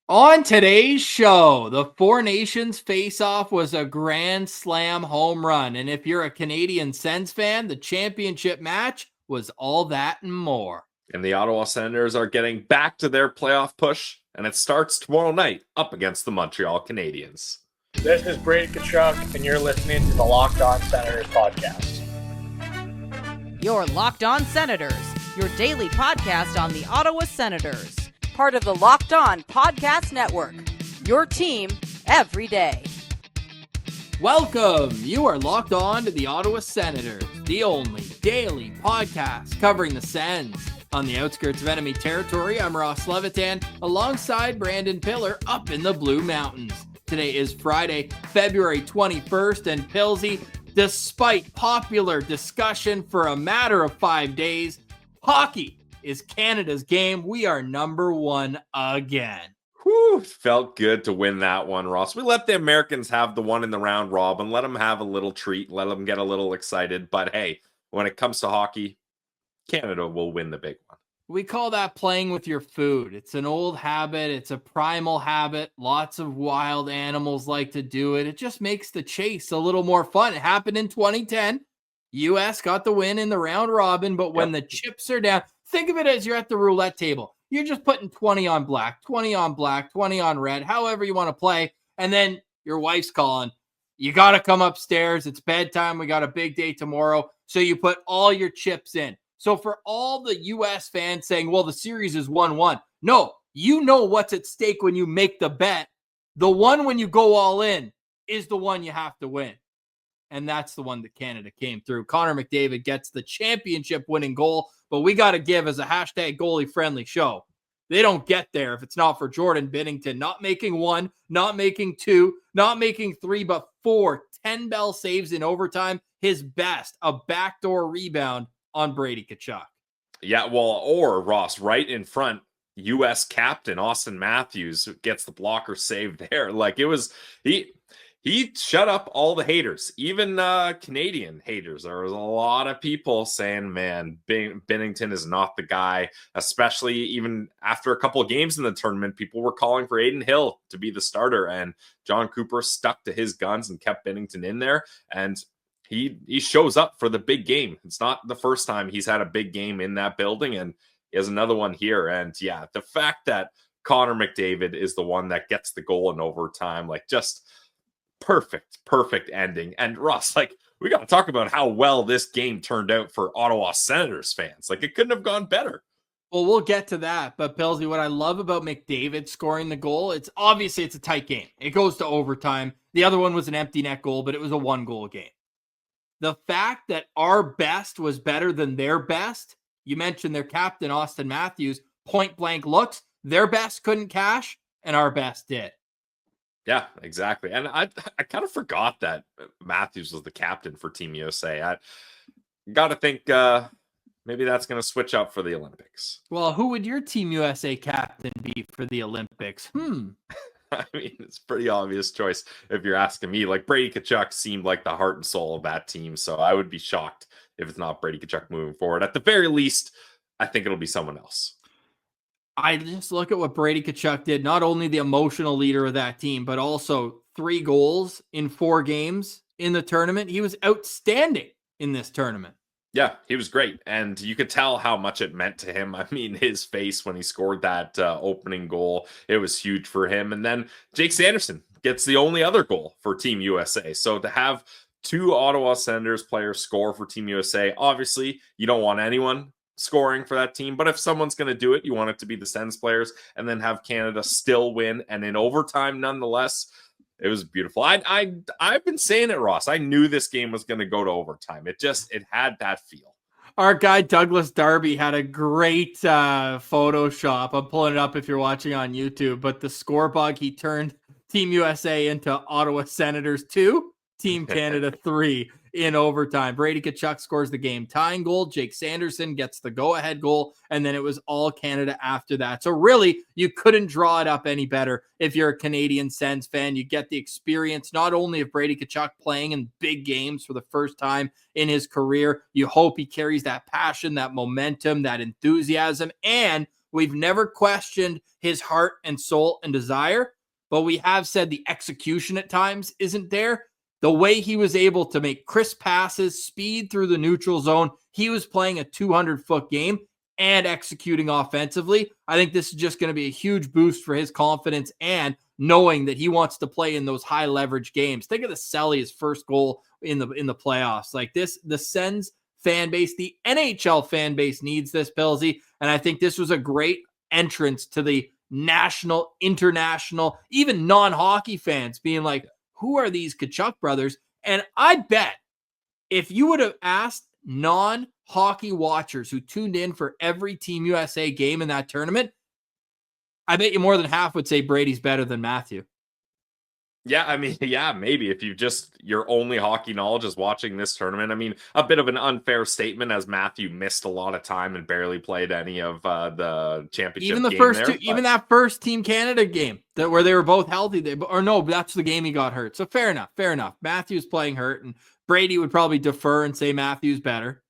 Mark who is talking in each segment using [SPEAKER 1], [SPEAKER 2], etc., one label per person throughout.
[SPEAKER 1] On today's show, the Four Nations face-off was a grand slam home run. And if you're a Canadian Sens fan, the championship match was all that and more.
[SPEAKER 2] And the Ottawa Senators are getting back to their playoff push, and it starts tomorrow night up against the Montreal Canadiens.
[SPEAKER 3] This is Brady Tkachuk, and you're listening to the Locked On Senators podcast.
[SPEAKER 4] You're Locked On Senators, your daily podcast on the Ottawa Senators. Part of the Locked On Podcast Network, your team every day.
[SPEAKER 1] Welcome. You are locked on to the Ottawa Senators, the only daily podcast covering the Sens. On the outskirts of enemy territory, I'm Levitan, alongside Brandon Piller up in the Blue Mountains. Today is Friday, February 21st, and Pillsy, despite popular discussion for a matter of 5 days, hockey is Canada's game. We are number one again.
[SPEAKER 2] Whew, felt good to win that one, Ross. We let the Americans have the one in the round robin, let them have a little treat, let them get a little excited. But hey, when it comes to hockey, Canada will win the big one.
[SPEAKER 1] We call that playing with your food. It's an old habit. It's a primal habit. Lots of wild animals like to do it. It just makes the chase a little more fun. It happened in 2010. U.S. got the win in the round robin, but when the chips are down, think of it as you're at the roulette table. You're just putting 20 on black, 20 on black, 20 on red, however you want to play. And then your wife's calling. You got to come upstairs. It's bedtime. We got a big day tomorrow. So you put all your chips in. So for all the U.S. fans saying, well, the series is 1-1. No, you know what's at stake when you make the bet. The one when you go all in is the one you have to win. And that's the one that Canada came through. Connor McDavid gets the championship winning goal, but we got to give as a hashtag goalie friendly show. They don't get there if it's not for Jordan Binnington not making one, not making two, not making three, but 4 10-bell saves in overtime. His best, a backdoor rebound on Brady Tkachuk.
[SPEAKER 2] Yeah, well, or Ross, right in front, U.S. captain Austin Matthews gets the blocker save there. Like it was, he shut up all the haters, even Canadian haters. There was a lot of people saying, man, Binnington is not the guy, especially even after a couple of games in the tournament. People were calling for Adin Hill to be the starter, and John Cooper stuck to his guns and kept Binnington in there. And he shows up for the big game. It's not the first time he's had a big game in that building, and he has another one here. And yeah, the fact that Connor McDavid is the one that gets the goal in overtime, like just perfect ending. And Ross, like, we got to talk about how well this game turned out for Ottawa Senators fans. Like, it couldn't have gone better.
[SPEAKER 1] Well, we'll get to that. But Pillsy, what I love about McDavid scoring the goal, it's obviously it's a tight game. It goes to overtime. The other one was an empty net goal, but it was a 1-goal game. The fact that our best was better than their best, you mentioned their captain, Austin Matthews, point blank looks, their best couldn't cash, and our best did.
[SPEAKER 2] Yeah, exactly. And I kind of forgot that Matthews was the captain for Team USA. I got to think maybe that's going to switch up for the Olympics.
[SPEAKER 1] Well, who would your Team USA captain be for the Olympics?
[SPEAKER 2] I mean, it's a pretty obvious choice if you're asking me. Like, Brady Tkachuk seemed like the heart and soul of that team, so I would be shocked if it's not Brady Tkachuk moving forward. At the very least, I think it'll be someone else.
[SPEAKER 1] I just look at what Brady Tkachuk did, not only the emotional leader of that team, but also 3 goals in 4 games in the tournament. He was outstanding in this tournament.
[SPEAKER 2] Yeah, he was great. And you could tell how much it meant to him. I mean, his face when he scored that opening goal, it was huge for him. And then Jake Sanderson gets the only other goal for Team USA. So to have 2 Ottawa Senators players score for Team USA, obviously you don't want anyone scoring for that team, but if someone's going to do it, you want it to be the Sens players, and then have Canada still win, and in overtime nonetheless. It was beautiful. I've been saying it, Ross. I knew this game was going to go to overtime. It had that feel.
[SPEAKER 1] Our guy Douglas Darby had a great Photoshop. I'm pulling it up if you're watching on YouTube, but the score bug, he turned Team USA into Ottawa Senators 2, Team Canada 3 in overtime. Brady Tkachuk scores the game tying goal. Jake Sanderson gets the go-ahead goal, and then it was all Canada after that. So really, you couldn't draw it up any better if you're a Canadian Sens fan. You get the experience not only of Brady Tkachuk playing in big games for the first time in his career. You hope he carries that passion, that momentum, that enthusiasm, and We've never questioned his heart and soul and desire, but we have said the execution at times isn't there. The way he was able to make crisp passes, speed through the neutral zone, he was playing a 200-foot game and executing offensively. I think this is just going to be a huge boost for his confidence and knowing that he wants to play in those high leverage games. Think of the Selly, his first goal in the playoffs. Like this, the Sens fan base, the NHL fan base needs this, Pilsy. And I think this was a great entrance to the national, international, even non-hockey fans being like, who are these Tkachuk brothers? And I bet if you would have asked non-hockey watchers who tuned in for every Team USA game in that tournament, I bet you more than half would say Brady's better than Matthew.
[SPEAKER 2] Yeah, I mean, yeah, maybe if your only hockey knowledge is watching this tournament. I mean, a bit of an unfair statement as Matthew missed a lot of time and barely played any of the championship.
[SPEAKER 1] Even the
[SPEAKER 2] game
[SPEAKER 1] first
[SPEAKER 2] there,
[SPEAKER 1] two, even that first Team Canada game where they were both healthy, that's the game he got hurt. So fair enough. Matthew's playing hurt, and Brady would probably defer and say Matthew's better.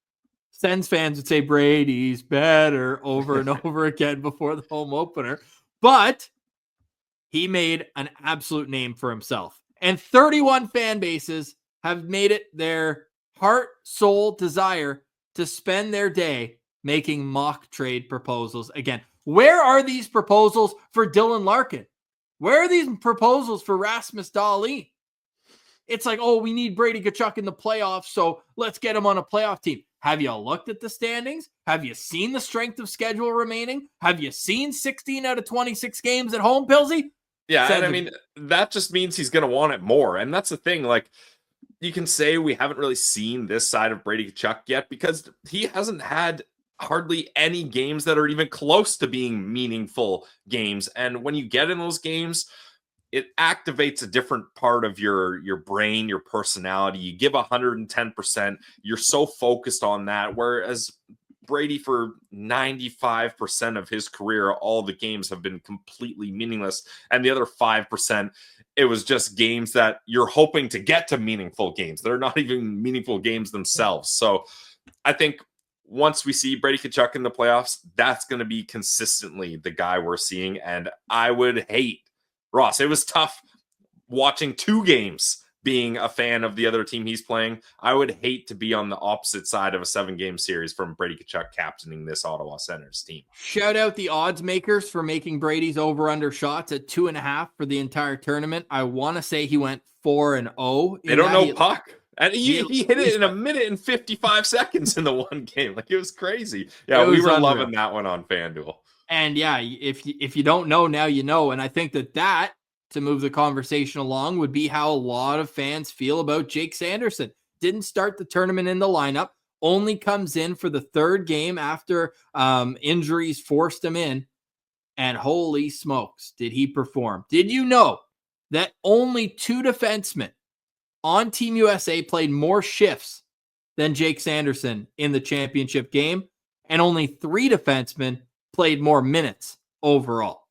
[SPEAKER 1] Sens fans would say Brady's better over and over again before the home opener, but he made an absolute name for himself. And 31 fan bases have made it their heart, soul, desire to spend their day making mock trade proposals. Again, where are these proposals for Dylan Larkin? Where are these proposals for Rasmus Dahlin? It's like, oh, we need Brady Tkachuk in the playoffs, so let's get him on a playoff team. Have you looked at the standings? Have you seen the strength of schedule remaining? Have you seen 16 out of 26 games at home, Pilsy?
[SPEAKER 2] Yeah, and I mean, that just means he's going to want it more. And that's the thing. Like, you can say we haven't really seen this side of Brady Tkachuk yet because he hasn't had hardly any games that are even close to being meaningful games. And when you get in those games, it activates a different part of your brain, your personality. You give 110%. You're so focused on that. Whereas Brady, for 95% of his career, all the games have been completely meaningless. And the other 5%, it was just games that you're hoping to get to meaningful games. They're not even meaningful games themselves. So I think once we see Brady Tkachuk in the playoffs, that's going to be consistently the guy we're seeing. And I would hate, Ross, it was tough watching 2 games being a fan of the other team he's playing. I would hate to be on the opposite side of a 7-game series from Brady Tkachuk captaining this Ottawa Senators team.
[SPEAKER 1] Shout out the odds makers for making Brady's over-under shots at 2.5 for the entire tournament. I want to say he went 4-0.
[SPEAKER 2] They don't know puck. And he hit it in a minute and 55 seconds in the one game. Like, it was crazy. Yeah, we were loving that one on FanDuel.
[SPEAKER 1] And yeah, if you don't know, now you know. And I think that to move the conversation along would be how a lot of fans feel about Jake Sanderson. Didn't start the tournament in the lineup, only comes in for the 3rd game after injuries forced him in. And holy smokes, did he perform? Did you know that only 2 defensemen on Team USA played more shifts than Jake Sanderson in the championship game? And only 3 defensemen played more minutes overall.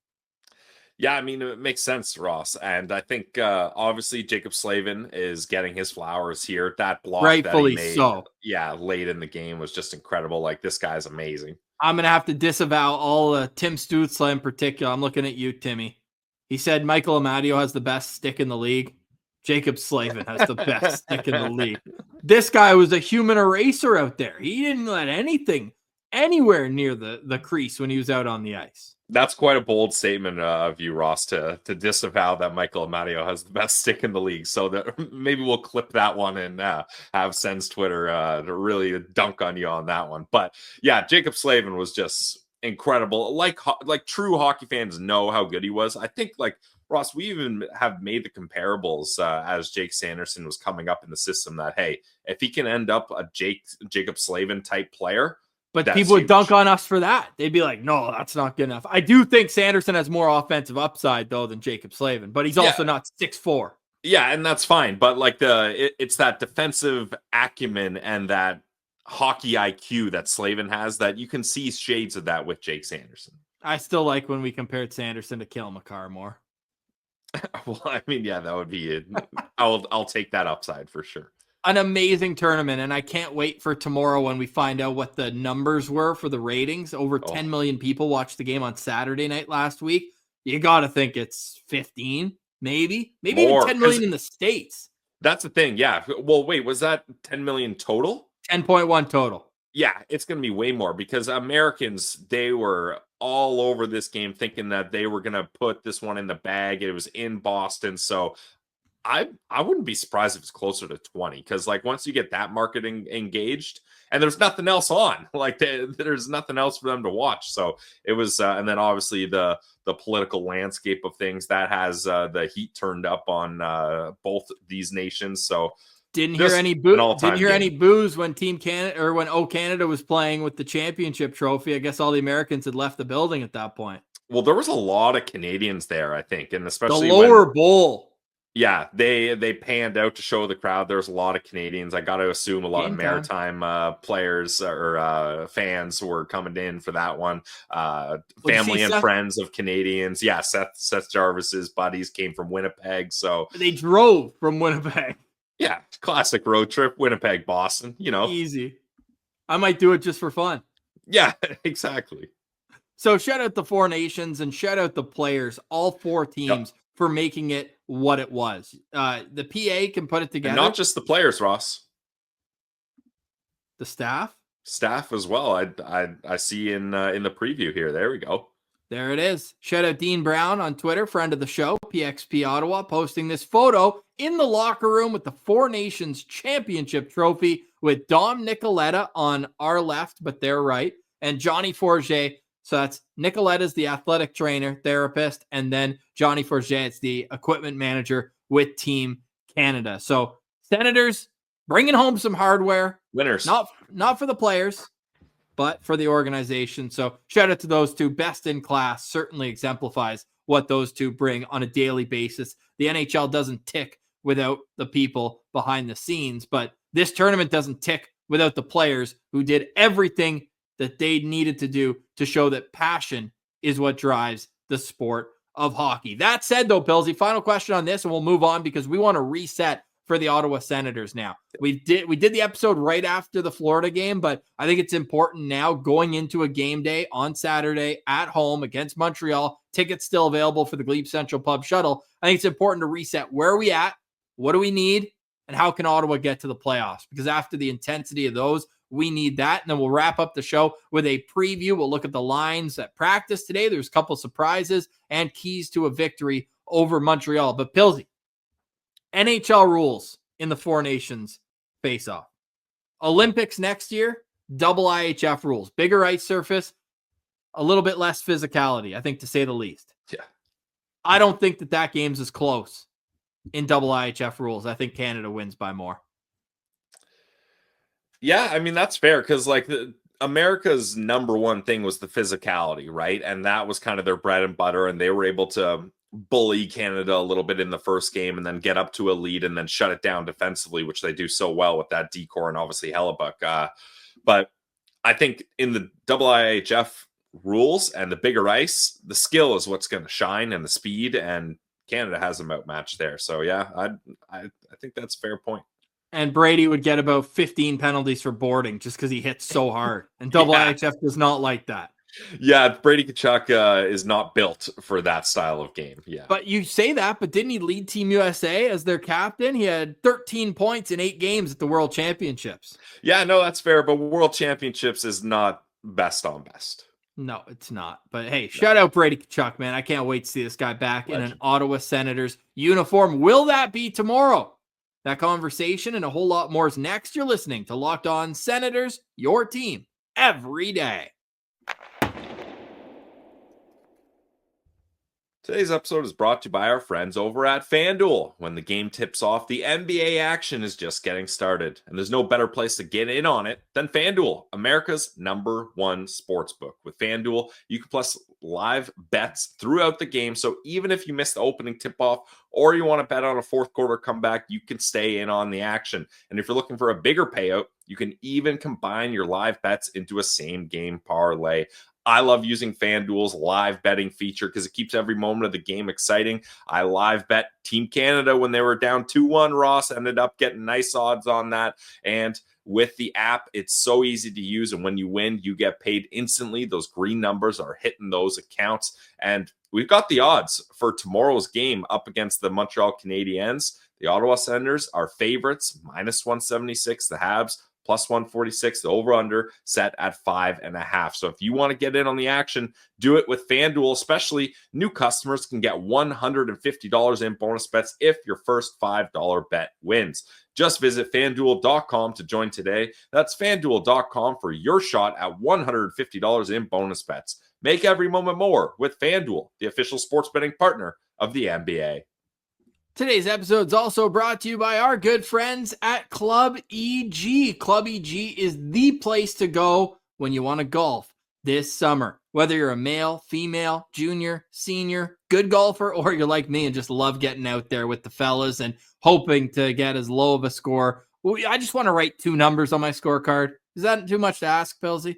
[SPEAKER 2] Yeah, I mean, it makes sense, Ross. And I think obviously Jacob Slavin is getting his flowers here. That block
[SPEAKER 1] rightfully
[SPEAKER 2] that he made,
[SPEAKER 1] so.
[SPEAKER 2] Yeah, late in the game was just incredible. Like, this guy's amazing.
[SPEAKER 1] I'm going to have to disavow all Tim Stützle in particular. I'm looking at you, Timmy. He said Michael Amadio has the best stick in the league. Jacob Slavin has the best stick in the league. This guy was a human eraser out there. He didn't let anything anywhere near the crease when he was out on the ice.
[SPEAKER 2] That's quite a bold statement of you, Ross, to disavow that Michael Amadio has the best stick in the league. So that maybe we'll clip that one and have Sens Twitter to really dunk on you on that one. But yeah, Jacob Slavin was just incredible. Like true hockey fans know how good he was. I think, like, Ross, we even have made the comparables as Jake Sanderson was coming up in the system that, hey, if he can end up a Jacob Slavin type player,
[SPEAKER 1] but people would dunk on us for that. They'd be like, no, that's not good enough. I do think Sanderson has more offensive upside, though, than Jacob Slavin, but he's also not 6'4".
[SPEAKER 2] Yeah, and that's fine. But like it's that defensive acumen and that hockey IQ that Slavin has that you can see shades of that with Jake Sanderson.
[SPEAKER 1] I still like when we compared Sanderson to Cale Makar more.
[SPEAKER 2] Well, I mean, yeah, that would be it. I'll take that upside for sure.
[SPEAKER 1] an amazing tournament, and I can't wait for tomorrow when we find out what the numbers were for the ratings. Over 10 million people watched the game on Saturday night last week. You got to think it's 15, maybe
[SPEAKER 2] More,
[SPEAKER 1] even 10 million in the States.
[SPEAKER 2] That's the thing. Yeah. Well, wait, was that 10 million total?
[SPEAKER 1] 10.1 total.
[SPEAKER 2] Yeah, it's going to be way more because Americans, they were all over this game thinking that they were going to put this one in the bag. It was in Boston. So I wouldn't be surprised if it's closer to 20 because like once you get that marketing engaged and there's nothing else on, like there's nothing else for them to watch. So it was, and then obviously the political landscape of things that has the heat turned up on both these nations. So
[SPEAKER 1] didn't hear any boos when Team Canada or when Canada was playing with the championship trophy. I guess all the Americans had left the building at that point.
[SPEAKER 2] Well, there was a lot of Canadians there, I think, and especially
[SPEAKER 1] the lower bowl.
[SPEAKER 2] Yeah, they panned out to show the crowd. There's a lot of Canadians. I got to assume a lot of maritime players or fans were coming in for that one. Family and friends of Canadians. Yeah, Seth Jarvis's buddies came from Winnipeg, so
[SPEAKER 1] they drove from Winnipeg.
[SPEAKER 2] Yeah, classic road trip, Winnipeg, Boston.
[SPEAKER 1] Easy. I might do it just for fun.
[SPEAKER 2] Yeah, exactly.
[SPEAKER 1] So shout out the four nations and shout out the players, all four teams. Yep. For making it what it was. The PA can put it together.
[SPEAKER 2] And not just the players, Ross.
[SPEAKER 1] The staff?
[SPEAKER 2] Staff as well. I see in the preview here. There we go.
[SPEAKER 1] There it is. Shout out Dean Brown on Twitter, friend of the show, PXP Ottawa, posting this photo in the locker room with the Four Nations Championship trophy with Dom Nicoletta on our left, but they're right, and Johnny Forget. So that's Nicoletta's the athletic trainer, therapist, and then Johnny Forget's the equipment manager with Team Canada. So Senators bringing home some hardware.
[SPEAKER 2] Winners.
[SPEAKER 1] Not for the players, but for the organization. So shout out to those two. Best in class. Certainly exemplifies what those two bring on a daily basis. The NHL doesn't tick without the people behind the scenes, but this tournament doesn't tick without the players who did everything that they needed to do to show that passion is what drives the sport of hockey. That said, though, Pillsy, final question on this, and we'll move on because we want to reset for the Ottawa Senators now. We did the episode right after the Florida game, but I think it's important now going into a game day on Saturday at home against Montreal. Tickets still available for the Glebe Central Pub Shuttle. I think it's important to reset where are we at, what do we need, and how can Ottawa get to the playoffs? Because after the intensity of those, we need that. And then we'll wrap up the show with a preview. We'll look at the lines at practice today. There's a couple surprises and keys to a victory over Montreal. But Pillsy, NHL rules in the Four Nations face-off. Olympics next year, double IHF rules. Bigger ice surface, a little bit less physicality, I think, to say the least.
[SPEAKER 2] Yeah.
[SPEAKER 1] I don't think that game's as close in double IHF rules. I think Canada wins by more.
[SPEAKER 2] Yeah, I mean, that's fair because like America's number one thing was the physicality, right? And that was kind of their bread and butter. And they were able to bully Canada a little bit in the first game and then get up to a lead and then shut it down defensively, which they do so well with that decor and obviously Hellebuck. But I think in the double IHF rules and the bigger ice, the skill is what's going to shine and the speed, and Canada has them outmatched there. So yeah, I think that's a fair point.
[SPEAKER 1] And Brady would get about 15 penalties for boarding just because he hits so hard. And double IHF does not like that.
[SPEAKER 2] Yeah, Brady Tkachuk is not built for that style of game. Yeah.
[SPEAKER 1] But you say that, but didn't he lead Team USA as their captain? He had 13 points in 8 games at the World Championships.
[SPEAKER 2] Yeah, no, that's fair. But World Championships is not best on best.
[SPEAKER 1] No, it's not. But hey, shout out Brady Tkachuk, man. I can't wait to see this guy back in an Ottawa Senators uniform. Will that be tomorrow? That conversation and a whole lot more is next. You're listening to Locked On Senators, your team every day.
[SPEAKER 2] Today's episode is brought to you by our friends over at FanDuel. When the game tips off, the NBA action is just getting started, and there's no better place to get in on it than FanDuel, America's #1 sportsbook. With FanDuel, you can plus live bets throughout the game, so even if you miss the opening tip-off or you want to bet on a fourth quarter comeback, you can stay in on the action. And if you're looking for a bigger payout, you can even combine your live bets into a same-game parlay. I love using FanDuel's live betting feature because it keeps every moment of the game exciting. I live bet Team Canada when they were down 2-1. Ross ended up getting nice odds on that. And with the app, it's so easy to use. And when you win, you get paid instantly. Those green numbers are hitting those accounts. And we've got the odds for tomorrow's game up against the Montreal Canadiens. The Ottawa Senators are favorites, -176. The Habs, +146. The over-under set at 5.5. So if you want to get in on the action, do it with FanDuel. Especially new customers can get $150 in bonus bets if your first $5 bet wins. Just visit FanDuel.com to join today. That's FanDuel.com for your shot at $150 in bonus bets. Make every moment more with FanDuel, the official sports betting partner of the NBA.
[SPEAKER 1] Today's episode is also brought to you by our good friends at Club EG. Club EG is the place to go when you want to golf this summer. Whether you're a male, female, junior, senior, good golfer, or you're like me and just love getting out there with the fellas and hoping to get as low of a score. Well, I just want to write 2 numbers on my scorecard. Is that too much to ask, Pilsy?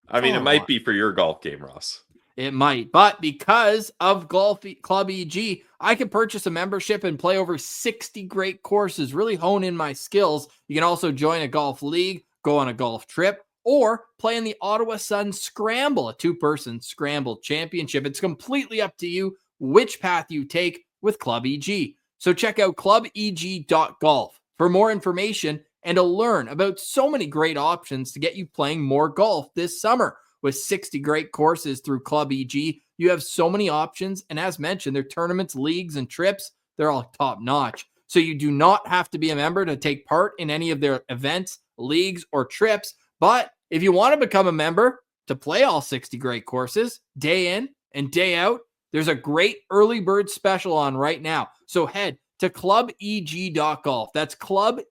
[SPEAKER 2] I mean, it might be for your golf game, Ross.
[SPEAKER 1] It might, but because of Club EG, I can purchase a membership and play over 60 great courses, really hone in my skills. You can also join a golf league, go on a golf trip, or play in the Ottawa Sens Scramble, a 2-person scramble championship. It's completely up to you which path you take with Club EG. So check out clubeg.golf for more information and to learn about so many great options to get you playing more golf this summer. With 60 great courses through Club EG, you have so many options. And as mentioned, their tournaments, leagues, and trips, they're all top notch. So you do not have to be a member to take part in any of their events, leagues, or trips. But if you want to become a member to play all 60 great courses, day in and day out, there's a great early bird special on right now. So head to clubeg.golf. That's clubeg.golf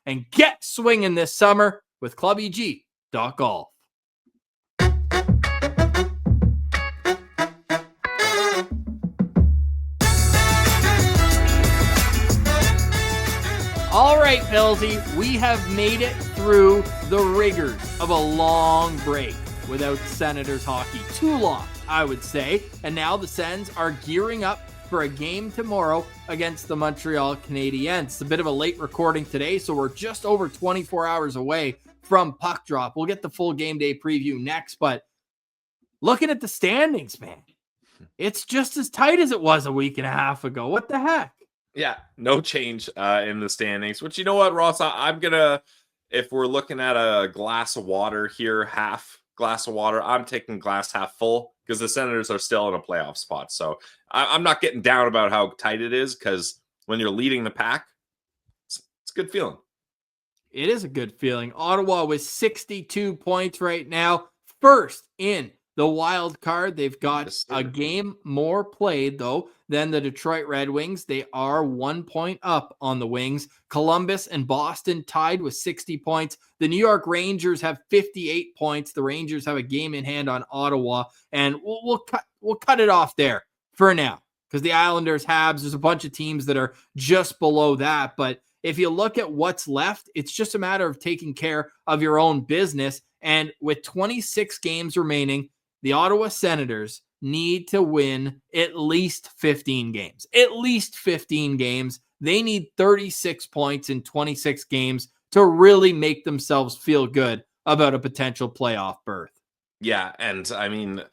[SPEAKER 1] and get swinging this summer with Club EG. Golf. All right, Pilsy, we have made it through the rigors of a long break without Senators hockey. Too long, I would say. And now the Sens are gearing up for a game tomorrow against the Montreal Canadiens. It's a bit of a late recording today, so we're just over 24 hours away from puck drop. We'll get the full game day preview next, but looking at the standings, man, it's just as tight as it was a week and a half ago. What the heck?
[SPEAKER 2] Yeah, no change in the standings, which, you know what, Ross, I'm going to, if we're looking at a glass of water here, half glass of water, I'm taking glass half full because the Senators are still in a playoff spot. So I'm not getting down about how tight it is because when you're leading the pack, it's a good feeling.
[SPEAKER 1] It is a good feeling. Ottawa with 62 points right now. First in the wild card. They've got a game more played, though, than the Detroit Red Wings. They are 1 point up on the Wings. Columbus and Boston tied with 60 points. The New York Rangers have 58 points. The Rangers have a game in hand on Ottawa. And we'll cut it off there for now because the Islanders, Habs, there's a bunch of teams that are just below that. But if you look at what's left, it's just a matter of taking care of your own business. And with 26 games remaining, the Ottawa Senators need to win at least 15 games. At least 15 games. They need 36 points in 26 games to really make themselves feel good about a potential playoff berth.
[SPEAKER 2] Yeah, and I mean,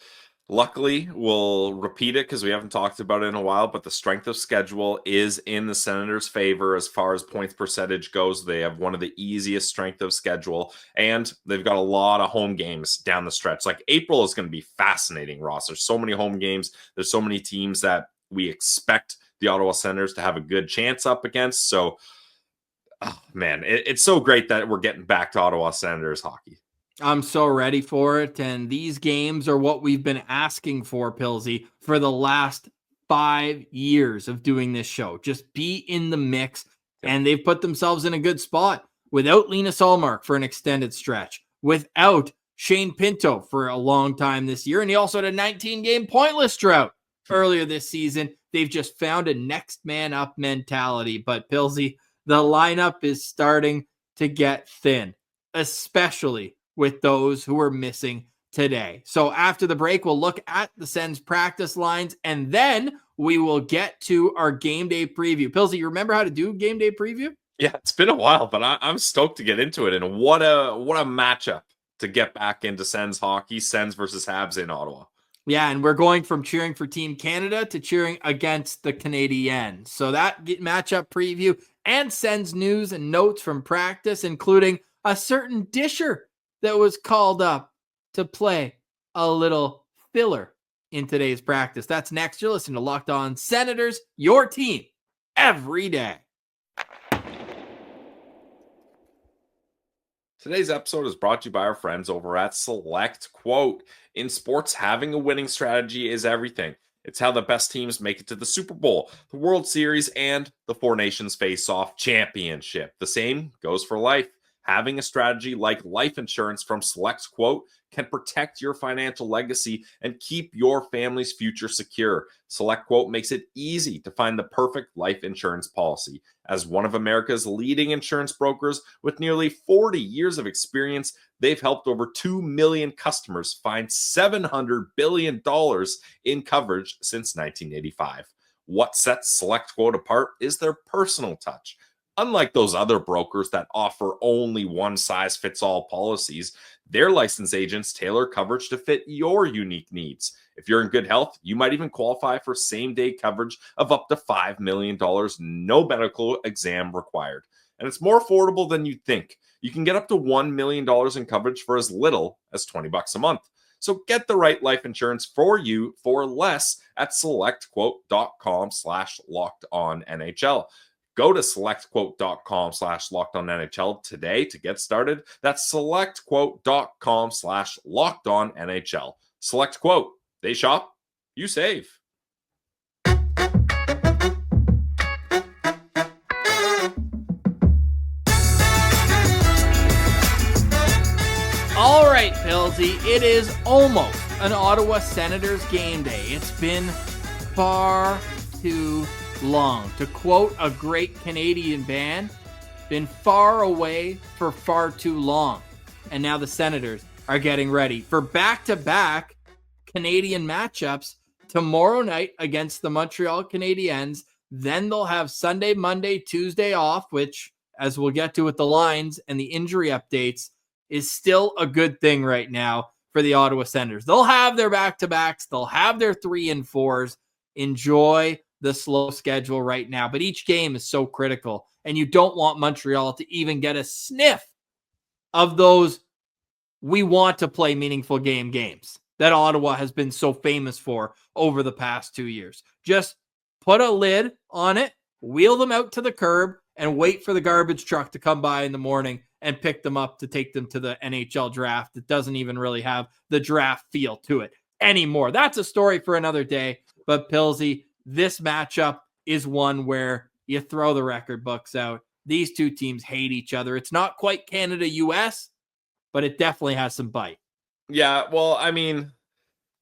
[SPEAKER 2] luckily, we'll repeat it because we haven't talked about it in a while, but the strength of schedule is in the Senators' favor as far as points percentage goes. They have one of the easiest strength of schedule, and they've got a lot of home games down the stretch. Like April is going to be fascinating, Ross. There's so many home games. There's so many teams that we expect the Ottawa Senators to have a good chance up against. So, oh, man, it's so great that we're getting back to Ottawa Senators hockey.
[SPEAKER 1] I'm so ready for it. And these games are what we've been asking for, Pilsy, for the last 5 years of doing this show. Just be in the mix. And they've put themselves in a good spot without Linus Ullmark for an extended stretch, without Shane Pinto for a long time this year. And he also had a 19-game pointless drought earlier this season. They've just found a next man up mentality. But Pilsy, the lineup is starting to get thin, especially with those who are missing today. So after the break, we'll look at the Sens practice lines, and then we will get to our game day preview. Pilsy, you remember how to do game day preview?
[SPEAKER 2] Yeah, it's been a while, but I'm stoked to get into it. And what a matchup to get back into Sens hockey, Sens versus Habs in Ottawa.
[SPEAKER 1] Yeah, and we're going from cheering for Team Canada to cheering against the Canadiens. So that matchup preview and Sens news and notes from practice, including a certain disher that was called up to play a little filler in today's practice. That's next. You're listening to Locked On Senators, your team every day.
[SPEAKER 2] Today's episode is brought to you by our friends over at Select Quote. In sports, having a winning strategy is everything. It's how the best teams make it to the Super Bowl, the World Series, and the Four Nations Face-Off Championship. The same goes for life. Having a strategy like life insurance from Select Quote can protect your financial legacy and keep your family's future secure. Select Quote makes it easy to find the perfect life insurance policy. As one of America's leading insurance brokers with nearly 40 years of experience, they've helped over 2 million customers find $700 billion in coverage since 1985. What sets Select Quote apart is their personal touch. Unlike those other brokers that offer only one-size-fits-all policies, their licensed agents tailor coverage to fit your unique needs. If you're in good health, you might even qualify for same-day coverage of up to $5 million, no medical exam required. And it's more affordable than you'd think. You can get up to $1 million in coverage for as little as $20 a month. So get the right life insurance for you for less at selectquote.com/lockedonnhl. Go to selectquote.com/lockedonnhl today to get started. That's selectquote.com/lockedonnhl. Select Quote. They shop, you save.
[SPEAKER 1] All right, Pilsy, it is almost an Ottawa Senators game day. It's been far too long. To quote a great Canadian band, been far away for far too long. And now the Senators are getting ready for back-to-back Canadian matchups tomorrow night against the Montreal Canadiens. Then they'll have Sunday, Monday, Tuesday off, which, as we'll get to with the lines and the injury updates, is still a good thing right now for the Ottawa Senators. They'll have their back-to-backs. They'll have their 3 and 4s. Enjoy the slow schedule right now. But each game is so critical, and you don't want Montreal to even get a sniff of those we want to play meaningful games that Ottawa has been so famous for over the past 2 years. Just put a lid on it, wheel them out to the curb, and wait for the garbage truck to come by in the morning and pick them up to take them to the NHL draft. It doesn't even really have the draft feel to it anymore. That's a story for another day. But Pilsy, this matchup is one where you throw the record books out. These two teams hate each other. It's not quite Canada-US, but it definitely has some bite.
[SPEAKER 2] Yeah, well, I mean,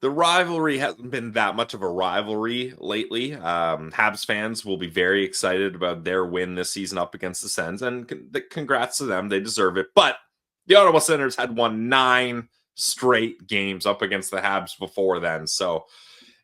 [SPEAKER 2] the rivalry hasn't been that much of a rivalry lately. Habs fans will be very excited about their win this season up against the Sens, and congrats to them. They deserve it. But the Ottawa Senators had won 9 straight games up against the Habs before then.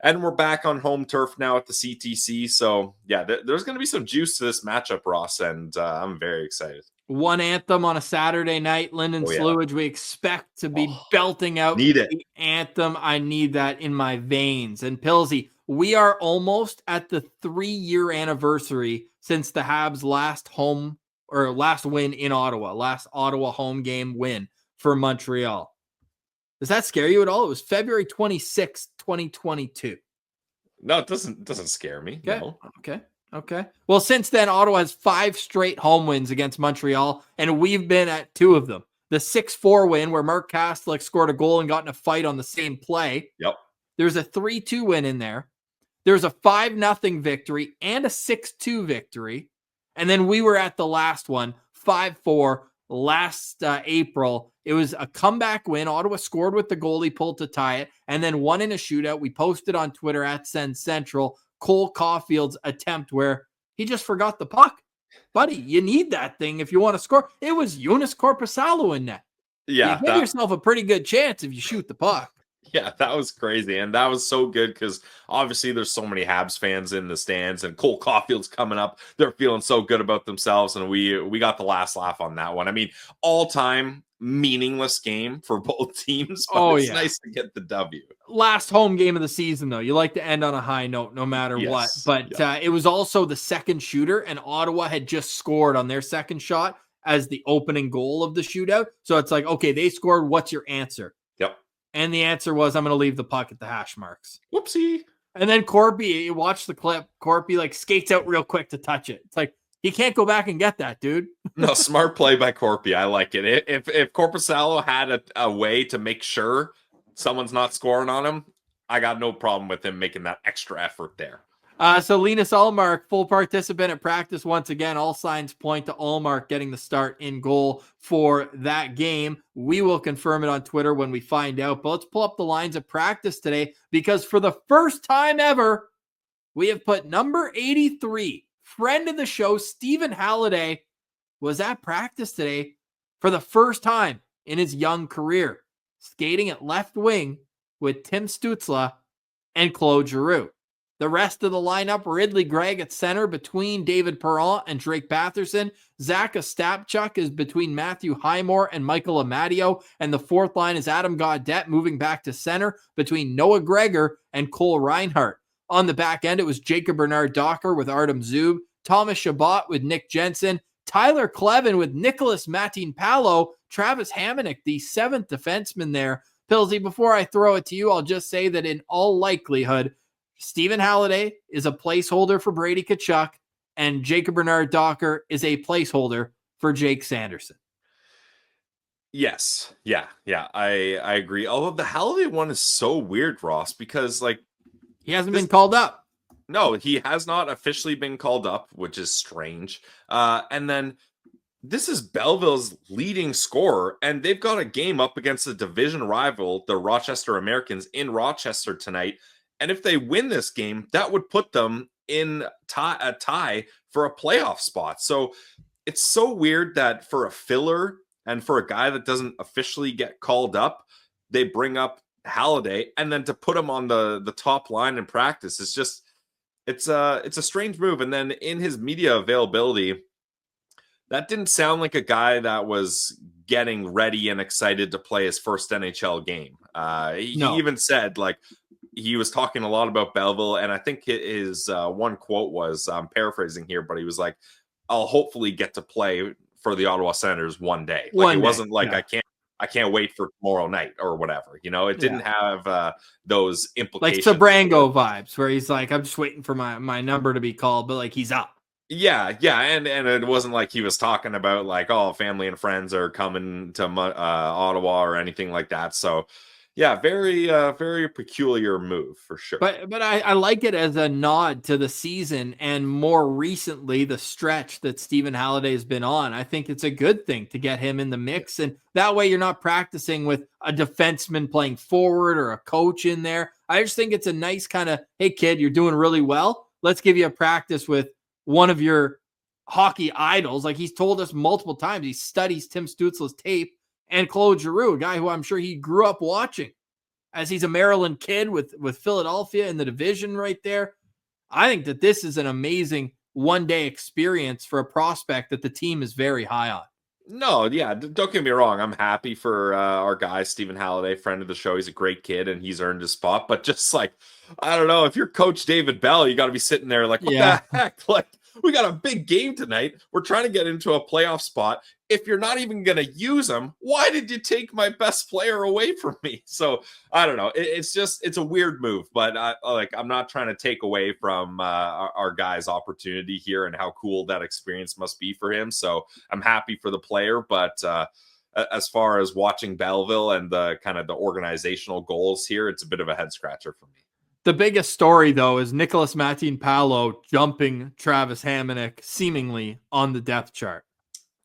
[SPEAKER 2] And we're back on home turf now at the CTC. So, yeah, there's going to be some juice to this matchup, Ross, and I'm very excited.
[SPEAKER 1] One anthem on a Saturday night, Lyndon Slewage. We expect to be belting out the anthem. I need that in my veins. And Pilsy, we are almost at the 3-year anniversary since the Habs' last win in Ottawa, last Ottawa home game win for Montreal. Does that scare you at all? It was February 26th, 2022.
[SPEAKER 2] No, it doesn't scare me.
[SPEAKER 1] Okay.
[SPEAKER 2] No.
[SPEAKER 1] Okay. Well, since then, Ottawa has 5 straight home wins against Montreal, and we've been at 2 of them. The 6-4 win where Mark Kastelic scored a goal and got in a fight on the same play.
[SPEAKER 2] Yep.
[SPEAKER 1] There's a 3-2 win in there. There's a 5-0 victory and a 6-2 victory. And then we were at the last one, 5-4, last April. It was a comeback win. Ottawa scored with the goalie, pulled to tie it, and then won in a shootout. We posted on Twitter at Sens Central Cole Caulfield's attempt where he just forgot the puck. Buddy, you need that thing if you want to score. It was Joonas Korpisalo in net. You give yourself a pretty good chance if you shoot the puck.
[SPEAKER 2] Yeah, that was crazy. And that was so good because obviously there's so many Habs fans in the stands, and Cole Caulfield's coming up. They're feeling so good about themselves. And we got the last laugh on that one. I mean, all-time meaningless game for both teams, but it's nice to get the W.
[SPEAKER 1] Last home game of the season, though. You like to end on a high note no matter what. But it was also the second shooter, and Ottawa had just scored on their second shot as the opening goal of the shootout. So it's like, okay, they scored. What's your answer?
[SPEAKER 2] Yep.
[SPEAKER 1] And the answer was, I'm going to leave the puck at the hash marks.
[SPEAKER 2] Whoopsie.
[SPEAKER 1] And then Corpy, you watch the clip, Corpy like skates out real quick to touch it. It's like, he can't go back and get that, dude.
[SPEAKER 2] No, smart play by Corpy. I like it. If Korpisalo had a way to make sure someone's not scoring on him, I got no problem with him making that extra effort there.
[SPEAKER 1] So Linus Ullmark, full participant at practice once again. All signs point to Ullmark getting the start in goal for that game. We will confirm it on Twitter when we find out. But let's pull up the lines of practice today, because for the first time ever, we have put number 83, friend of the show, Stephen Halliday, was at practice today for the first time in his young career, skating at left wing with Tim Stützle and Claude Giroux. The rest of the lineup, Ridley Gregg at center between David Perron and Drake Batherson. Zach Ostapchuk is between Matthew Highmore and Michael Amadio. And the fourth line is Adam Gaudette moving back to center between Noah Gregor and Cole Reinhardt. On the back end, it was Jacob Bernard-Docker with Artem Zub, Thomas Chabot with Nick Jensen, Tyler Kleven with Nikolas Matinpalo, Travis Hamonic, the seventh defenseman there. Pilsy, before I throw it to you, I'll just say that in all likelihood, Stephen Halliday is a placeholder for Brady Tkachuk, and Jacob Bernard-Docker is a placeholder for Jake Sanderson.
[SPEAKER 2] Yes. Yeah. I agree. Although the Halliday one is so weird, Ross, because like
[SPEAKER 1] he hasn't been called up.
[SPEAKER 2] No, he has not officially been called up, which is strange. And then this is Belleville's leading scorer, and they've got a game up against the division rival, the Rochester Americans, in Rochester tonight. And if they win this game, that would put them in a tie for a playoff spot. So it's so weird that for a filler and for a guy that doesn't officially get called up, they bring up Halliday, and then to put him on the top line in practice is just it's a strange move. And then in his media availability, that didn't sound like a guy that was getting ready and excited to play his first NHL game. He even said, like, he was talking a lot about Belleville, and I think his one quote was, I'm paraphrasing here, but he was like, I'll hopefully get to play for the Ottawa Senators one day. Like, it wasn't like, I can't wait for tomorrow night or whatever. You know, it didn't have those implications.
[SPEAKER 1] Like Sabrango vibes, where he's like, I'm just waiting for my number to be called, but like he's up.
[SPEAKER 2] Yeah, and it wasn't like he was talking about like, oh, family and friends are coming to Ottawa or anything like that. So, yeah, very peculiar move for sure.
[SPEAKER 1] But I like it as a nod to the season and more recently the stretch that Stephen Halliday has been on. I think it's a good thing to get him in the mix, and that way you're not practicing with a defenseman playing forward or a coach in there. I just think it's a nice kind of, hey kid, you're doing really well. Let's give you a practice with one of your hockey idols. Like he's told us multiple times, he studies Tim Stützle's tape, and Claude Giroux, a guy who I'm sure he grew up watching as he's a Maryland kid with Philadelphia in the division right there. I think that this is an amazing one-day experience for a prospect that the team is very high on.
[SPEAKER 2] No, yeah, don't get me wrong. I'm happy for our guy, Stephen Halliday, friend of the show. He's a great kid, and he's earned his spot. But just like, I don't know, if you're Coach David Bell, you got to be sitting there like, what the heck? Like, we got a big game tonight. We're trying to get into a playoff spot. If you're not even going to use him, why did you take my best player away from me? So I don't know. It's a weird move, but I'm not trying to take away from our guy's opportunity here and how cool that experience must be for him. So I'm happy for the player, but as far as watching Belleville and the kind of the organizational goals here, it's a bit of a head scratcher for me.
[SPEAKER 1] The biggest story, though, is Nikolas Matinpalo jumping Travis Hamonic seemingly on the depth chart.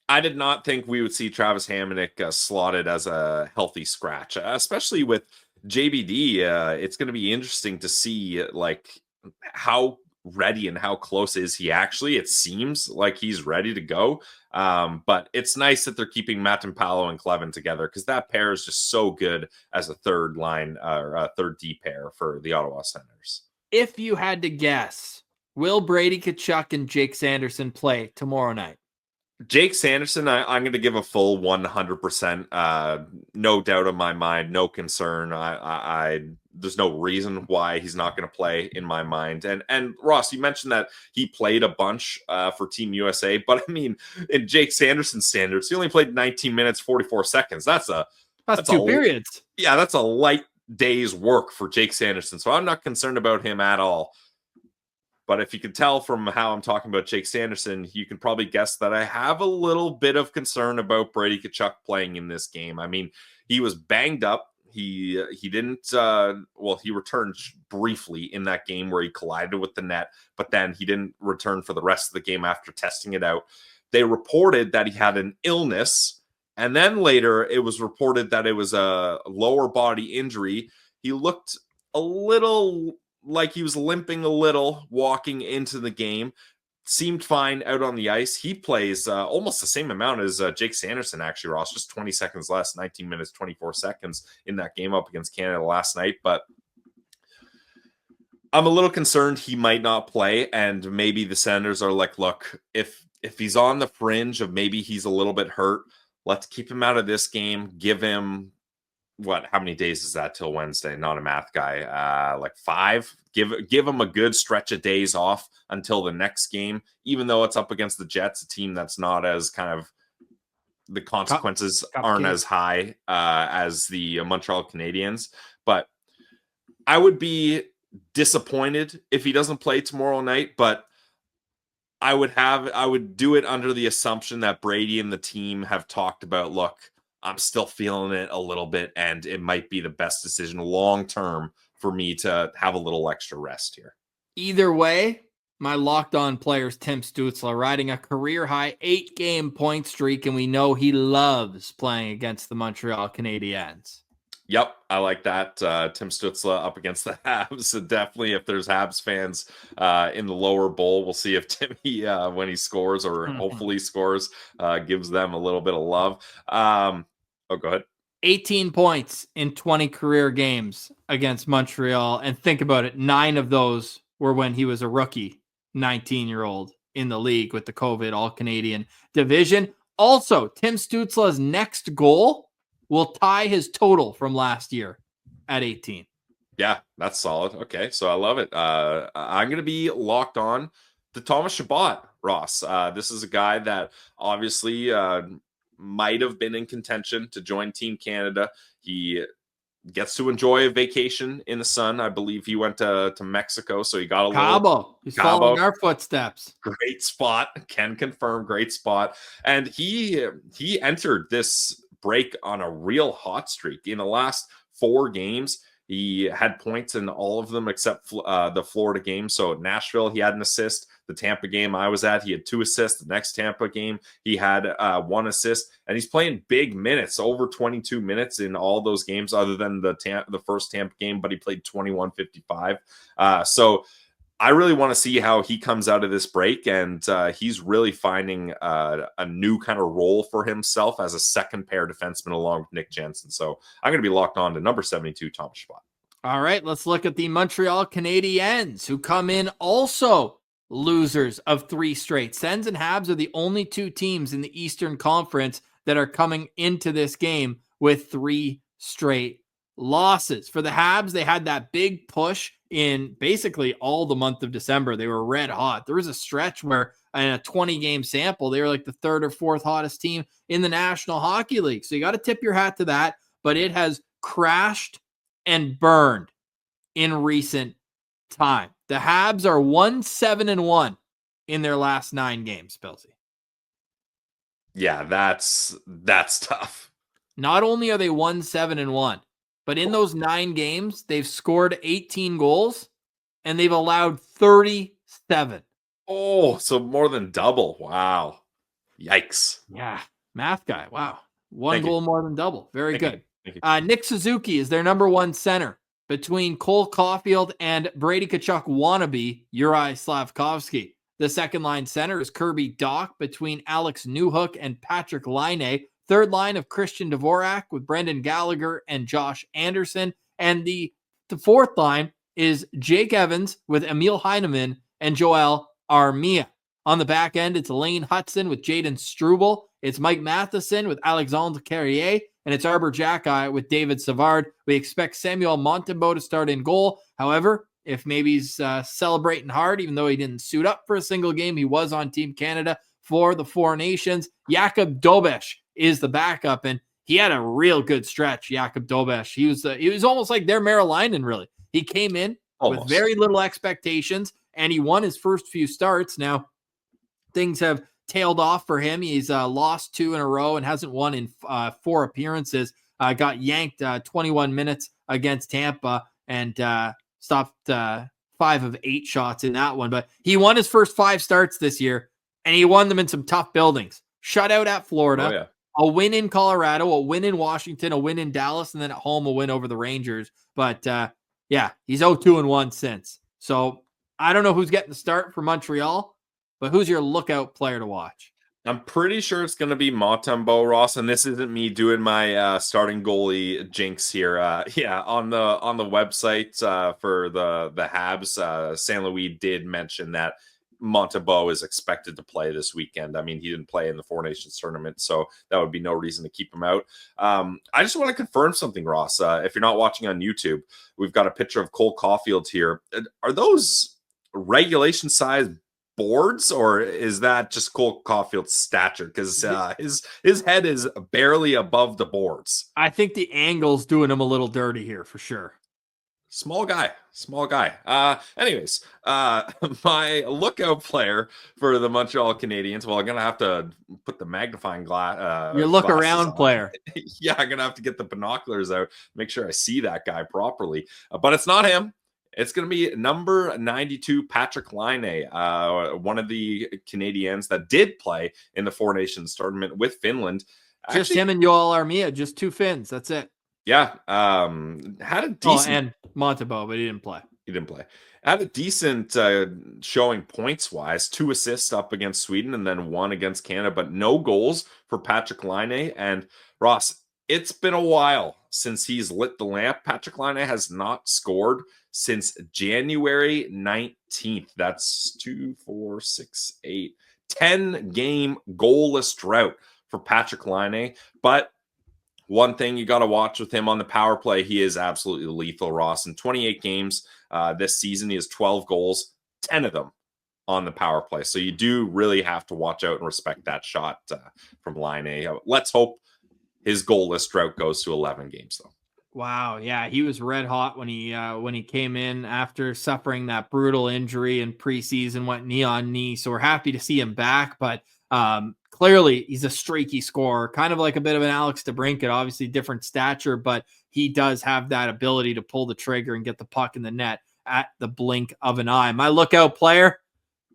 [SPEAKER 2] I did not think we would see Travis Hamonic slotted as a healthy scratch, especially with JBD. It's going to be interesting to see like how ready and how close is he actually? It seems like he's ready to go. But it's nice that they're keeping Matinpalo and Kleven together because that pair is just so good as a third line or a third D pair for the Ottawa Senators.
[SPEAKER 1] If you had to guess, will Brady Tkachuk and Jake Sanderson play tomorrow night?
[SPEAKER 2] Jake Sanderson, I'm going to give a full 100%. No doubt in my mind, no concern. There's no reason why he's not going to play in my mind. And Ross, you mentioned that he played a bunch for Team USA, but I mean, in Jake Sanderson's standards, he only played 19 minutes, 44 seconds. That's
[SPEAKER 1] two periods.
[SPEAKER 2] Yeah, that's a light day's work for Jake Sanderson. So I'm not concerned about him at all. But if you can tell from how I'm talking about Jake Sanderson, you can probably guess that I have a little bit of concern about Brady Tkachuk playing in this game. I mean, he was banged up. He didn't, he returned briefly in that game where he collided with the net, but then he didn't return for the rest of the game after testing it out. They reported that he had an illness, and then later it was reported that it was a lower body injury. He looked a little like he was limping a little walking into the game. Seemed fine out on the ice. He plays almost the same amount as Jake Sanderson, actually, Ross, just 20 seconds less, 19 minutes, 24 seconds in that game up against Canada last night. But I'm a little concerned he might not play, and maybe the Senators are like, look, if he's on the fringe of maybe he's a little bit hurt, let's keep him out of this game, give him how many days is that till Wednesday? Not a math guy. Like 5. Give him a good stretch of days off until the next game, even though it's up against the Jets, a team that's not as kind of the consequences aren't as high as the Montreal Canadiens. But I would be disappointed if he doesn't play tomorrow night, but I would do it under the assumption that Brady and the team have talked about, look, I'm still feeling it a little bit, and it might be the best decision long-term for me to have a little extra rest here.
[SPEAKER 1] Either way, my locked-on players, Tim Stützle, riding a career-high 8-game point streak, and we know he loves playing against the Montreal Canadiens.
[SPEAKER 2] Yep, I like that. Tim Stützle up against the Habs. So definitely, if there's Habs fans in the lower bowl, we'll see if Timmy, when he scores or hopefully scores, gives them a little bit of love. Go ahead.
[SPEAKER 1] 18 points in 20 career games against Montreal. And think about it, 9 of those were when he was a rookie, 19-year-old in the league with the COVID All-Canadian division. Also, Tim Stützle's next goal will tie his total from last year at 18.
[SPEAKER 2] Yeah, that's solid. Okay, so I love it. I'm going to be locked on to Thomas Chabot, Ross. This is a guy that obviously might have been in contention to join Team Canada. He gets to enjoy a vacation in the sun. I believe he went to Mexico, so he got a
[SPEAKER 1] Cabo. He's following our footsteps.
[SPEAKER 2] Great spot. Can confirm, great spot. And he entered this break on a real hot streak. In the last 4 games, he had points in all of them except the Florida game. So Nashville, he had an assist. The Tampa game I was at, he had 2 assists. The next Tampa game, he had 1 assist. And he's playing big minutes, over 22 minutes in all those games other than the first Tampa game, but he played 21-55. So I really want to see how he comes out of this break, and he's really finding a new kind of role for himself as a second pair defenseman along with Nick Jensen. So I'm going to be locked on to number 72, Thomas Chabot.
[SPEAKER 1] All right, let's look at the Montreal Canadiens, who come in also losers of 3 straight. Sens and Habs are the only 2 teams in the Eastern Conference that are coming into this game with 3 straight losses. For the Habs, they had that big push in basically all the month of December. They were red hot. There was a stretch where in a 20-game sample, they were like the 3rd or 4th hottest team in the National Hockey League. So you got to tip your hat to that, but it has crashed and burned in recent time. The Habs are 1-7-1 in their last 9 games, Pilsy.
[SPEAKER 2] Yeah, that's tough.
[SPEAKER 1] Not only are they 1-7-1, but in those 9 games, they've scored 18 goals and they've allowed 37.
[SPEAKER 2] Oh, so more than double. Wow. Yikes.
[SPEAKER 1] Yeah. Math guy. Wow. 1 goal more than double. Very good.
[SPEAKER 2] Thank you.
[SPEAKER 1] Nick Suzuki is their number 1 center. between Cole Caulfield and Brady Tkachuk wannabe Uri Slavkovsky. The second line center is Kirby Dach between Alex Newhook and Patrick Laine. Third line of Christian Dvorak with Brendan Gallagher and Josh Anderson. And the fourth line is Jake Evans with Emil Heineman and Joel Armia. On the back end, it's Lane Hudson with Jaden Struble. It's Mike Matheson with Alexandre Carrier. And it's Arbor Jacki with David Savard. We expect Samuel Montembeault to start in goal. However, if maybe he's celebrating hard, even though he didn't suit up for a single game, he was on Team Canada for the Four Nations. Jakub Dobeš is the backup, and he had a real good stretch, Jakub Dobeš. He was almost like their Merrilainen, really. He came in with very little expectations, and he won his first few starts. Now, things have tailed off for him. He's lost 2 in a row and hasn't won in 4 appearances. Got yanked 21 minutes against Tampa and stopped 5 of 8 shots in that one. But he won his first 5 starts this year, and he won them in some tough buildings. Shutout at Florida, a win in Colorado, a win in Washington, a win in Dallas, and then at home a win over the Rangers. But he's 0-2-1 since. So I don't know who's getting the start for Montreal, but who's your lookout player to watch?
[SPEAKER 2] I'm pretty sure it's going to be Montembeault, Ross, and this isn't me doing my starting goalie jinx here. On the website for the Habs, St. Louis did mention that Montembeault is expected to play this weekend. I mean, he didn't play in the Four Nations tournament, so that would be no reason to keep him out. I just want to confirm something, Ross. If you're not watching on YouTube, we've got a picture of Cole Caulfield here. Are those regulation size boards, or is that just Cole Caulfield's stature? Because his head is barely above the boards.
[SPEAKER 1] I think the angle's doing him a little dirty here for sure.
[SPEAKER 2] Small guy. Anyways, my lookout player for the Montreal Canadiens. Well, I'm gonna have to put the magnifying glass.
[SPEAKER 1] Your look around player.
[SPEAKER 2] Yeah, I'm gonna have to get the binoculars out, make sure I see that guy properly. But it's not him. It's going to be number 92, Patrick Laine, one of the Canadiens that did play in the Four Nations tournament with Finland.
[SPEAKER 1] Just him and Joel Armia, just 2 Finns. That's it.
[SPEAKER 2] Yeah. Had a decent...
[SPEAKER 1] and Montembeault, but he didn't play.
[SPEAKER 2] Had a decent showing points-wise. 2 assists up against Sweden and then 1 against Canada, but no goals for Patrick Laine. And Ross, it's been a while since he's lit the lamp. Patrick Laine has not scored since January 19th. That's 10-game goalless drought for Patrick Laine. But one thing you got to watch with him on the power play, he is absolutely lethal, Ross. In 28 games this season, he has 12 goals, 10 of them on the power play. So you do really have to watch out and respect that shot from Laine. Let's hope his goalless drought goes to 11 games, though.
[SPEAKER 1] Wow, yeah, he was red hot when he came in after suffering that brutal injury in preseason, went knee on knee. So we're happy to see him back, but clearly he's a streaky scorer, kind of like a bit of an Alex DeBrincat, obviously different stature, but he does have that ability to pull the trigger and get the puck in the net at the blink of an eye. My lookout player,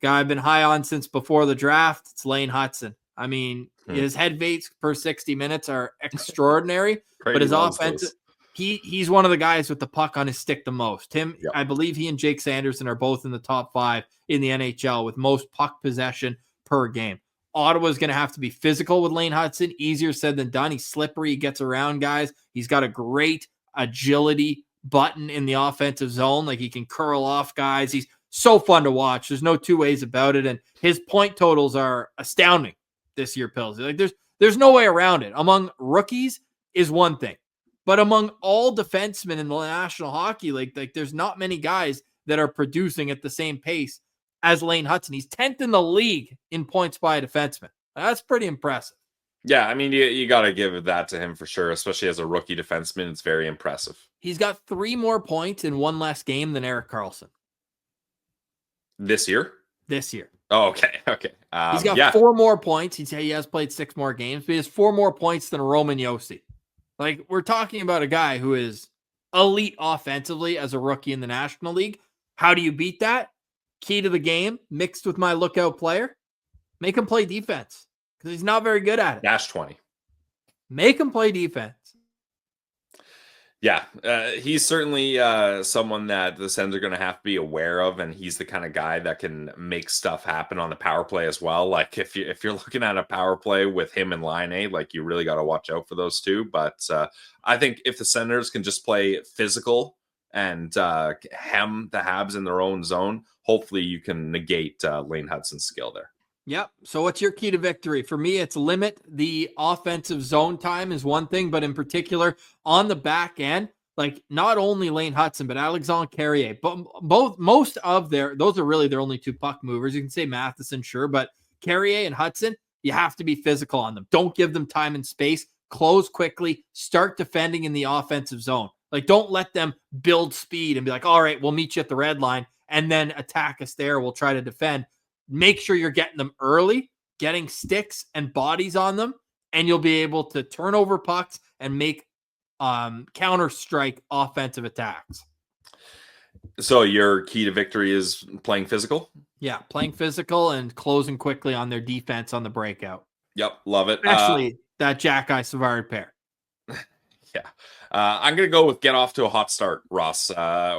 [SPEAKER 1] guy I've been high on since before the draft, it's Lane Hudson. I mean, his head weights per 60 minutes are extraordinary, but his offensive... He's one of the guys with the puck on his stick the most. I believe he and Jake Sanderson are both in the top 5 in the NHL with most puck possession per game. Ottawa's going to have to be physical with Lane Hudson. Easier said than done. He's slippery. He gets around guys. He's got a great agility button in the offensive zone. Like, he can curl off guys. He's so fun to watch. There's no 2 ways about it. And his point totals are astounding this year, Pills. Like, there's no way around it. Among rookies is one thing. But among all defensemen in the National Hockey League, like, there's not many guys that are producing at the same pace as Lane Hudson. He's 10th in the league in points by a defenseman. That's pretty impressive.
[SPEAKER 2] Yeah, I mean, you got to give that to him for sure, especially as a rookie defenseman. It's very impressive.
[SPEAKER 1] He got 3 more points in 1 less game than Erik Karlsson.
[SPEAKER 2] This year?
[SPEAKER 1] This year.
[SPEAKER 2] Oh, okay.
[SPEAKER 1] He's got 4 more points. He has played 6 more games, but he has 4 more points than Roman Josi. Like, we're talking about a guy who is elite offensively as a rookie in the National League. How do you beat that? Key to the game, mixed with my lookout player, make him play defense because he's not very good at it.
[SPEAKER 2] Dash 20.
[SPEAKER 1] Make him play defense.
[SPEAKER 2] Yeah, he's certainly someone that the Sens are going to have to be aware of, and he's the kind of guy that can make stuff happen on the power play as well. Like if you're looking at a power play with him and Line, like you really got to watch out for those two. But I think if the Senators can just play physical and hem the Habs in their own zone, hopefully you can negate Lane Hudson's skill there.
[SPEAKER 1] Yep. So what's your key to victory? For me, it's limit the offensive zone time is one thing, but in particular on the back end, like not only Lane Hudson, but Alexandre Carrier, but most of those are really their only two puck movers. You can say Matheson, sure, but Carrier and Hudson, you have to be physical on them. Don't give them time and space. Close quickly. Start defending in the offensive zone. Like don't let them build speed and be like, all right, we'll meet you at the red line and then attack us there. We'll try to defend. Make sure you're getting them early, getting sticks and bodies on them, and you'll be able to turn over pucks and make counter-strike offensive attacks.
[SPEAKER 2] So your key to victory is playing physical?
[SPEAKER 1] Yeah, playing physical and closing quickly on their defense on the breakout.
[SPEAKER 2] Yep, love it.
[SPEAKER 1] Especially that Jack-Eye Savard pair.
[SPEAKER 2] Yeah. I'm going to go with get off to a hot start, Ross.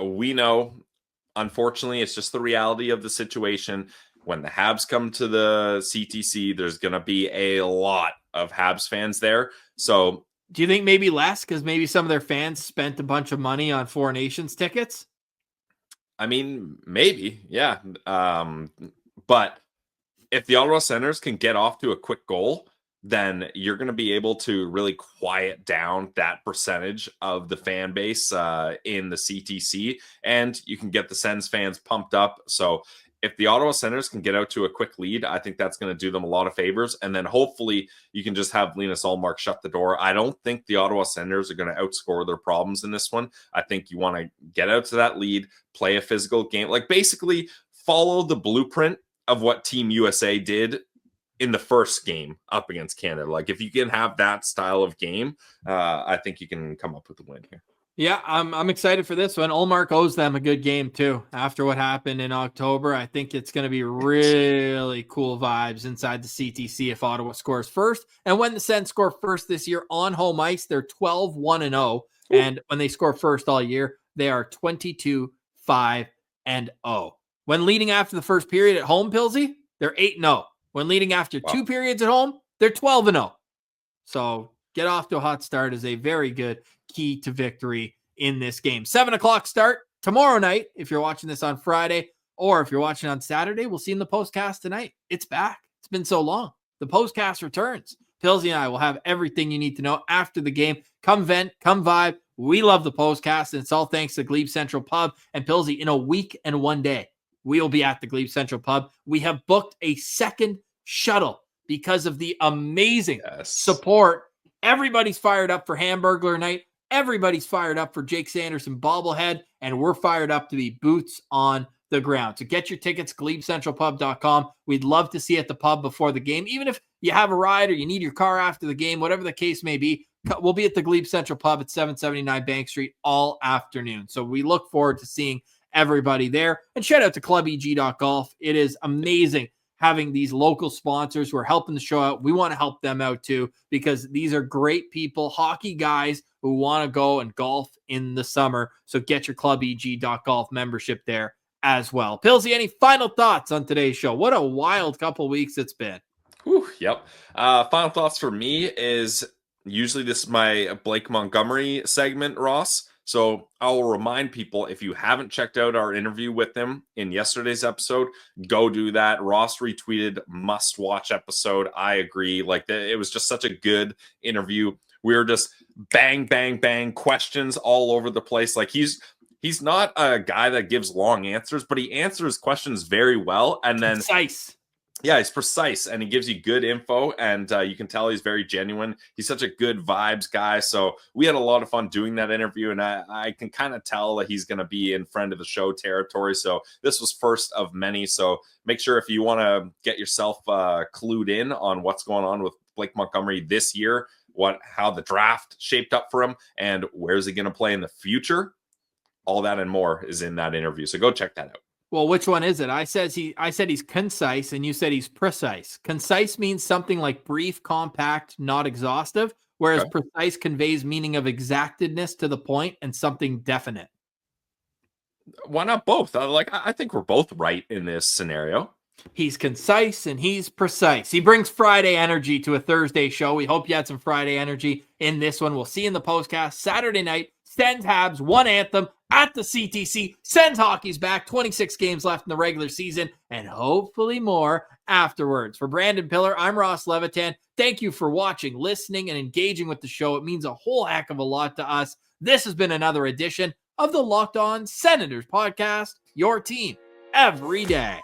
[SPEAKER 2] We know, unfortunately, it's just the reality of the situation. When the Habs come to the CTC, there's going to be a lot of Habs fans there. So
[SPEAKER 1] do you think maybe less because maybe some of their fans spent a bunch of money on Four Nations tickets?
[SPEAKER 2] I mean, maybe, yeah. But if the Ottawa Senators can get off to a quick goal, then you're going to be able to really quiet down that percentage of the fan base in the CTC, and you can get the Sens fans pumped up. So if the Ottawa Senators can get out to a quick lead, I think that's going to do them a lot of favors. And then hopefully you can just have Linus Ullmark shut the door. I don't think the Ottawa Senators are going to outscore their problems in this one. I think you want to get out to that lead, play a physical game, like basically follow the blueprint of what Team USA did in the first game up against Canada. Like if you can have that style of game, I think you can come up with a win here.
[SPEAKER 1] Yeah, I'm excited for this one. Ullmark owes them a good game too. After what happened in October, I think it's going to be really cool vibes inside the CTC if Ottawa scores first. And when the Sens score first this year on home ice, they're 12-1-0. And when they score first all year, they are 22-5-0. When leading after the first period at home, Pilsy, they're 8-0. When leading after two periods at home, they're 12-0. So get off to a hot start is a very good key to victory in this game. 7:00 start tomorrow night. If you're watching this on Friday or if you're watching on Saturday, we'll see in the postcast tonight. It's back. It's been so long. The postcast returns. Pilsy and I will have everything you need to know after the game. Come vent, come vibe. We love the postcast, and it's all thanks to GLEBE Central Pub. And Pilsy, in a week and 1 day, we'll be at the GLEBE Central Pub. We have booked a second shuttle because of the amazing support. Everybody's fired up for Hamburglar Night. Everybody's fired up for Jake Sanderson bobblehead, and we're fired up to be boots on the ground. So get your tickets, GLEBECentralPub.com. We'd love to see you at the pub before the game. Even if you have a ride or you need your car after the game, whatever the case may be, we'll be at the GLEBE Central Pub at 779 Bank Street all afternoon. So we look forward to seeing everybody there. And shout out to clubeg.golf. It is amazing having these local sponsors who are helping the show out. We want to help them out too, because these are great people, hockey guys who want to go and golf in the summer. So get your clubeg.golf membership there as well. Pilsy, any final thoughts on today's show? What a wild couple weeks it's been.
[SPEAKER 2] Whew, yep. Final thoughts for me is usually this is my Blake Montgomery segment, Ross. So I'll remind people, if you haven't checked out our interview with him in yesterday's episode, go do that. Ross retweeted must-watch episode. I agree. Like it was just such a good interview. We were just bang, bang, bang questions all over the place. Like he's not a guy that gives long answers, but he answers questions very well. And then
[SPEAKER 1] Concise.
[SPEAKER 2] Yeah, he's precise and he gives you good info, and you can tell he's very genuine. He's such a good vibes guy. So we had a lot of fun doing that interview, and I can kind of tell that he's going to be in friend of the show territory. So this was first of many. So make sure if you want to get yourself clued in on what's going on with Blake Montgomery this year, how the draft shaped up for him, and where's he going to play in the future, all that and more is in that interview. So go check that out. Well,
[SPEAKER 1] which one is it? I said he's concise, and you said he's precise. Concise means something like brief, compact, not exhaustive, whereas precise conveys meaning of exactedness to the point and something definite.
[SPEAKER 2] Why not both? I think we're both right in this scenario.
[SPEAKER 1] He's concise and he's precise. He brings Friday energy to a Thursday show. We hope you had some Friday energy in this one. We'll see you in the postcast Saturday night. Sens Habs, one anthem at the CTC. Sens hockey's back. 26 games left in the regular season and hopefully more afterwards. For Brandon Piller, I'm Ross Levitan. Thank you for watching, listening, and engaging with the show. It means a whole heck of a lot to us. This has been another edition of the Locked On Senators podcast, your team every day.